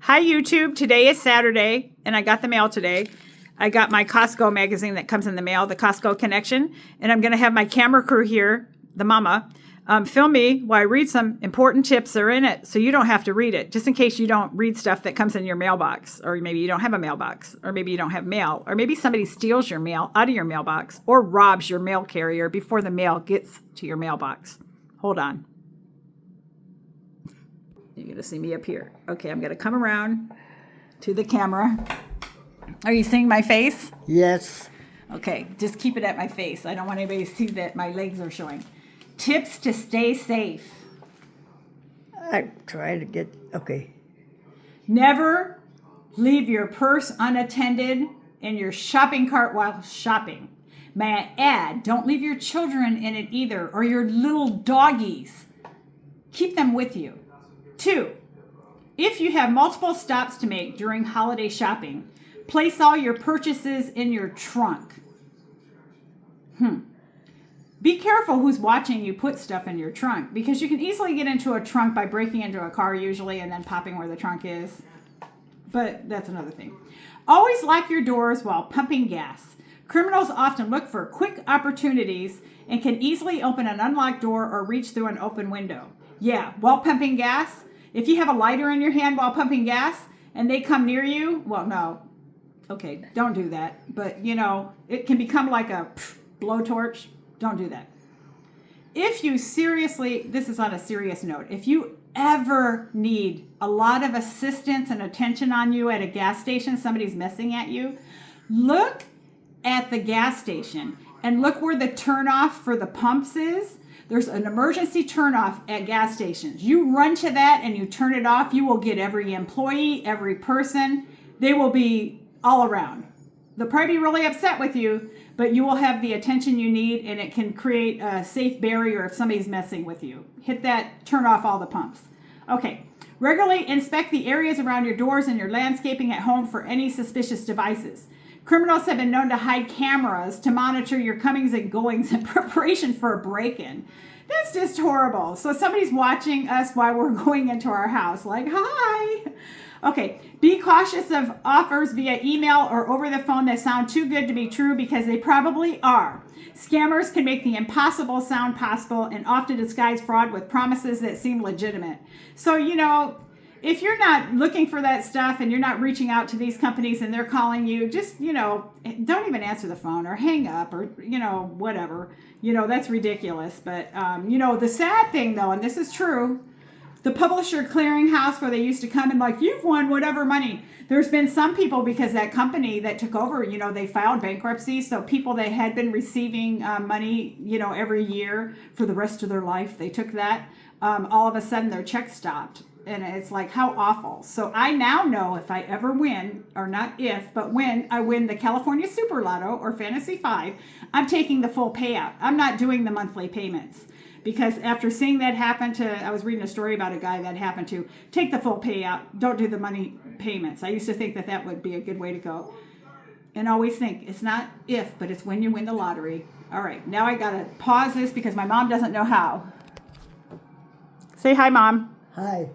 Hi, YouTube. Today is Saturday, and I got the mail today. I got my Costco magazine that comes in the mail, the Costco Connection, and I'm going to have my camera crew here, the mama, film me while I read some important tips that are in it so you don't have to read it, just in case you don't read stuff that comes in your mailbox, or maybe you don't have a mailbox, or maybe you don't have mail, or maybe somebody steals your mail out of your mailbox or robs your mail carrier before the mail gets to your mailbox. Hold on. You're going to see me up here. Okay, I'm going to come around to the camera. Are you seeing my face? Yes. Okay, just keep it at my face. I don't want anybody to see that my legs are showing. Tips to stay safe. I try to get, okay. Never leave your purse unattended in your shopping cart while shopping. May I add, don't leave your children in it either, or your little doggies. Keep them with you. 2, if you have multiple stops to make during holiday shopping, place all your purchases in your trunk. Be careful who's watching you put stuff in your trunk, because you can easily get into a trunk by breaking into a car usually and then popping where the trunk is. But that's another thing. Always lock your doors while pumping gas. Criminals often look for quick opportunities and can easily open an unlocked door or reach through an open window. Yeah, while pumping gas, if you have a lighter in your hand while pumping gas and they come near you, well, no. Okay, don't do that. But, it can become like a blowtorch. Don't do that. If you seriously, this is on a serious note, if you ever need a lot of assistance and attention on you at a gas station, somebody's messing at you, look at the gas station and look where the turnoff for the pumps is. There's an emergency turnoff at gas stations. You run to that and you turn it off, you will get every employee, every person. They will be all around. They'll probably be really upset with you, but you will have the attention you need, and it can create a safe barrier if somebody's messing with you. Hit that, turn off all the pumps. Okay. Regularly inspect the areas around your doors and your landscaping at home for any suspicious devices. Criminals have been known to hide cameras to monitor your comings and goings in preparation for a break-in. That's just horrible. So somebody's watching us while we're going into our house, like, hi. Okay, be cautious of offers via email or over the phone that sound too good to be true, because they probably are. Scammers can make the impossible sound possible and often disguise fraud with promises that seem legitimate. So, if you're not looking for that stuff and you're not reaching out to these companies and they're calling you, just, don't even answer the phone or hang up or, whatever. That's ridiculous. But, the sad thing, though, and this is true, the publisher clearinghouse where they used to come and like, you've won whatever money. There's been some people, because that company that took over, they filed bankruptcy. So people that had been receiving money, every year for the rest of their life, they took that. All of a sudden their check stopped. And it's like, how awful. So I now know if I ever win, or not if, but when I win the California Super Lotto or Fantasy 5, I'm taking the full payout. I'm not doing the monthly payments. Because after seeing that happen I was reading a story about a guy that happened to take the full payout, don't do the money payments. I used to think that would be a good way to go. And always think, it's not if, but it's when you win the lottery. All right, now I got to pause this because my mom doesn't know how. Say hi, Mom. Hi.